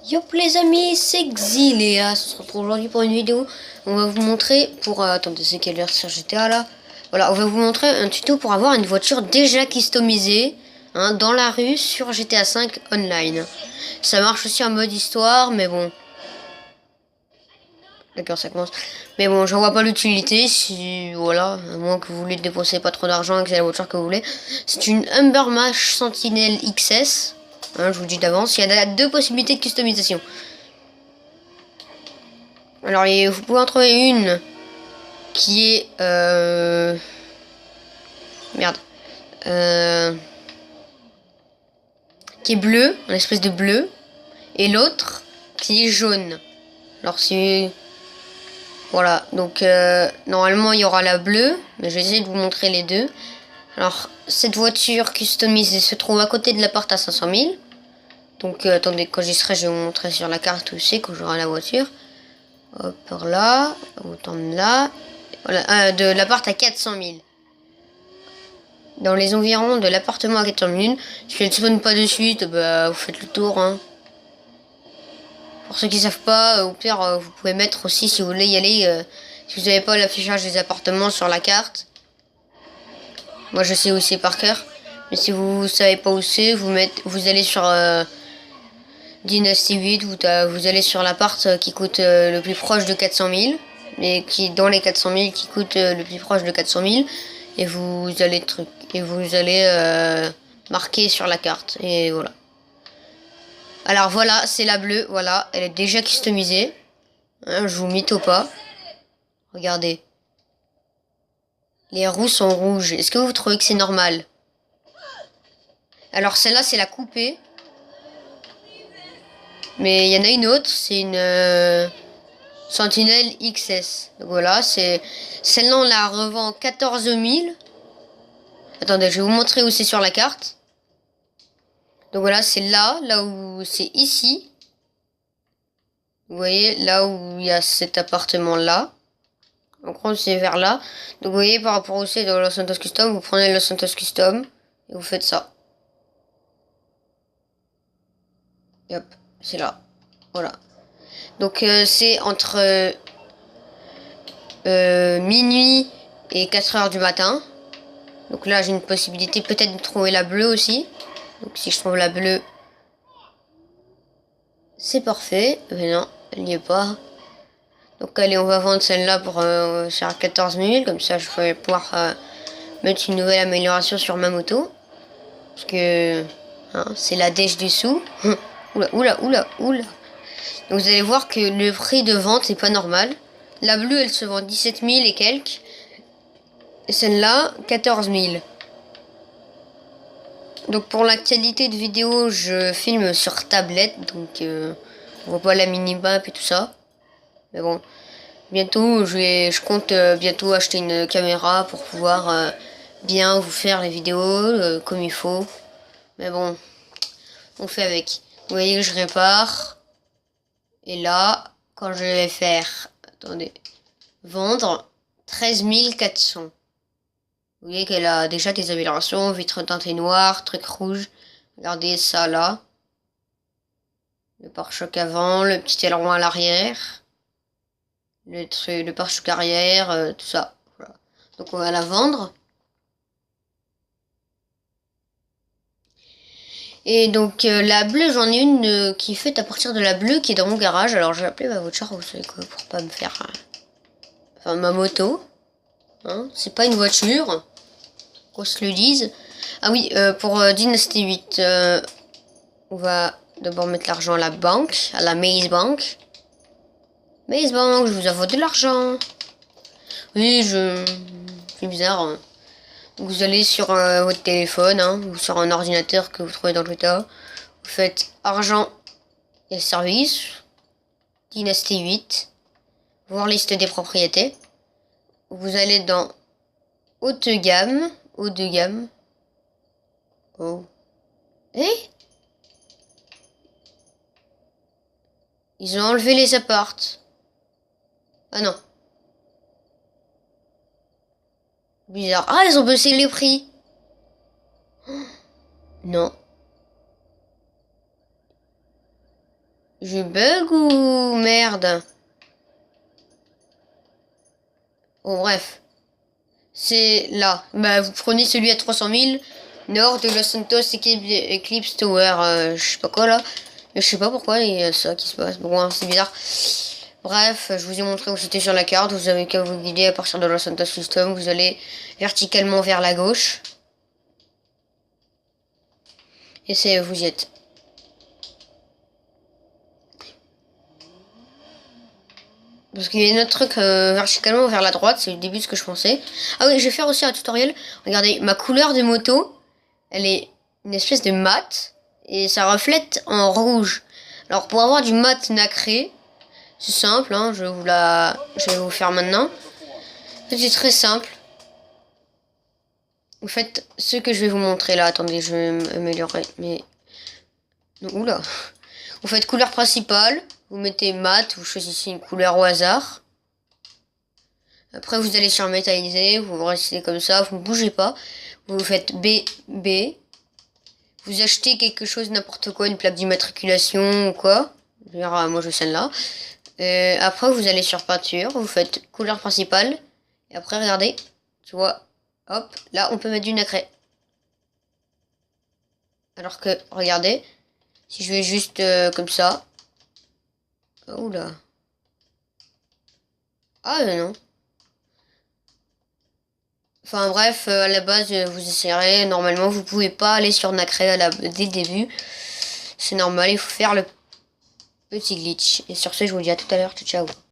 Yop les amis, c'est Xiléa. On se retrouve aujourd'hui pour une vidéo. On va vous montrer pour... attendez, c'est quelle heure sur GTA là? Voilà, on va vous montrer un tuto pour avoir une voiture déjà customisée hein, dans la rue sur GTA 5 Online. Ça marche aussi en mode histoire, mais bon. D'accord, ça commence. Mais bon, j'en vois pas l'utilité si... Voilà, à moins que vous voulez dépenser pas trop d'argent et que c'est la voiture que vous voulez. C'est une Humber Mash Sentinel XS. Hein, je vous le dis d'avance. Il y a deux possibilités de customisation. Alors, vous pouvez en trouver une qui est... Merde. Qui est bleue, une espèce de bleu. Et l'autre qui est jaune. Alors, si... Voilà, donc normalement il y aura la bleue, mais je vais essayer de vous montrer les deux. Alors, cette voiture customisée se trouve à côté de l'appart à 500 000. Donc, attendez, quand j'y serai, je vais vous montrer sur la carte aussi, quand j'aurai la voiture. Hop, par là, autant de là. Voilà, de l'appart à 400 000. Dans les environs de l'appartement à 400 000. Si elle ne spawn pas de suite, bah, vous faites le tour. Hein. Pour ceux qui ne savent pas, au pire, vous pouvez mettre aussi, si vous voulez y aller, si vous n'avez pas l'affichage des appartements sur la carte. Moi, je sais où c'est par cœur. Mais si vous ne savez pas où c'est, vous allez sur Dynasty 8, vous allez sur l'appart qui coûte le plus proche de 400 000. Mais qui, dans les 400 000, qui coûte le plus proche de 400 000. Et vous allez marquer sur la carte. Et voilà. Alors voilà, c'est la bleue. Voilà, elle est déjà customisée. Hein, je vous mytho pas. Regardez. Les roues sont rouges. Est-ce que vous trouvez que c'est normal? Alors celle-là, c'est la coupée. Mais il y en a une autre, c'est une Sentinelle XS. Donc voilà, c'est celle-là, on la revend 14 000. Attendez, je vais vous montrer où c'est sur la carte. Donc voilà, c'est là où c'est ici. Vous voyez, là où il y a cet appartement-là. En gros, c'est vers là. Donc vous voyez, par rapport au c'est dans Los Santos Custom, vous prenez Los Santos Custom et vous faites ça. Et hop, c'est là. Voilà. Donc c'est entre minuit et 4 heures du matin. Donc là, j'ai une possibilité peut-être de trouver la bleue aussi. Donc si je trouve la bleue, c'est parfait. Mais non, elle n'y est pas. Donc allez, on va vendre celle-là pour faire 14 000. Comme ça, je vais pouvoir mettre une nouvelle amélioration sur ma moto. Parce que hein, c'est la dèche des sous. Oula, oula, oula, oula. Donc vous allez voir que le prix de vente n'est pas normal. La bleue, elle se vend 17 000 et quelques. Et celle-là, 14 000. Donc pour la qualité de vidéo, je filme sur tablette. Donc on voit pas la minimap et tout ça. Mais bon, bientôt, je compte bientôt acheter une caméra pour pouvoir bien vous faire les vidéos comme il faut. Mais bon, on fait avec. Vous voyez que je répare. Et là, quand je vais faire... Attendez. Vendre 13 400. Vous voyez qu'elle a déjà des améliorations. Vitre teintée noire, truc rouge. Regardez ça là. Le pare-choc avant, le petit aileron à l'arrière. Le pare-choc arrière, tout ça. Voilà. Donc on va la vendre. Et donc la bleue, j'en ai une qui est faite à partir de la bleue qui est dans mon garage. Alors j'ai appelé ma voiture, vous savez quoi, pour pas me faire... Enfin ma moto. Hein, c'est pas une voiture. Qu'on se le dise. Ah oui, pour Dynasty 8, on va d'abord mettre l'argent à la banque, à la Maze Bank. Maze Bank, je vous envoie de l'argent. Oui, c'est bizarre. Hein. Vous allez sur votre téléphone hein, ou sur un ordinateur que vous trouvez dans le tas. Vous faites argent et services. Dynasty 8. Voir liste des propriétés. Vous allez dans haute gamme. Haut de gamme. Oh. Eh? Ils ont enlevé les apparts. Ah non. Bizarre. Ah, ils ont baissé les prix. Non. Je bug ou merde? Bon, bref. C'est là. Bah, vous prenez celui à 300 000, nord de Los Santos Eclipse Tower. Je sais pas quoi là. Mais je sais pas pourquoi il y a ça qui se passe. Bon, hein, c'est bizarre. Bref, je vous ai montré où c'était sur la carte. Vous avez qu'à vous guider à partir de Los Santos System. Vous allez verticalement vers la gauche. Et c'est vous y êtes. Parce qu'il y a un autre truc verticalement vers la droite, c'est le début de ce que je pensais. Ah oui, je vais faire aussi un tutoriel. Regardez, ma couleur de moto, elle est une espèce de mat. Et ça reflète en rouge. Alors pour avoir du mat nacré, c'est simple, hein, je vais vous faire maintenant. C'est très simple. Vous faites ce que je vais vous montrer là. Attendez, je vais m'améliorer. Mais... Oula. Vous faites couleur principale. Vous mettez mat. Vous choisissez une couleur au hasard. Après, vous allez sur métallisé. Vous restez comme ça. Vous ne bougez pas. Vous faites B, B. Vous achetez quelque chose, n'importe quoi. Une plaque d'immatriculation ou quoi. Moi, je veux celle-là. Après, vous allez sur peinture. Vous faites couleur principale. Et après, regardez. Tu vois. Hop, là, on peut mettre du nacré. Alors que, regardez, si je vais juste comme ça. Oula. Ah, non. Enfin bref, à la base, vous essayerez. Normalement, vous pouvez pas aller sur nacré dès le début. C'est normal, il faut faire le petit glitch. Et sur ce, je vous dis à tout à l'heure. Ciao, ciao.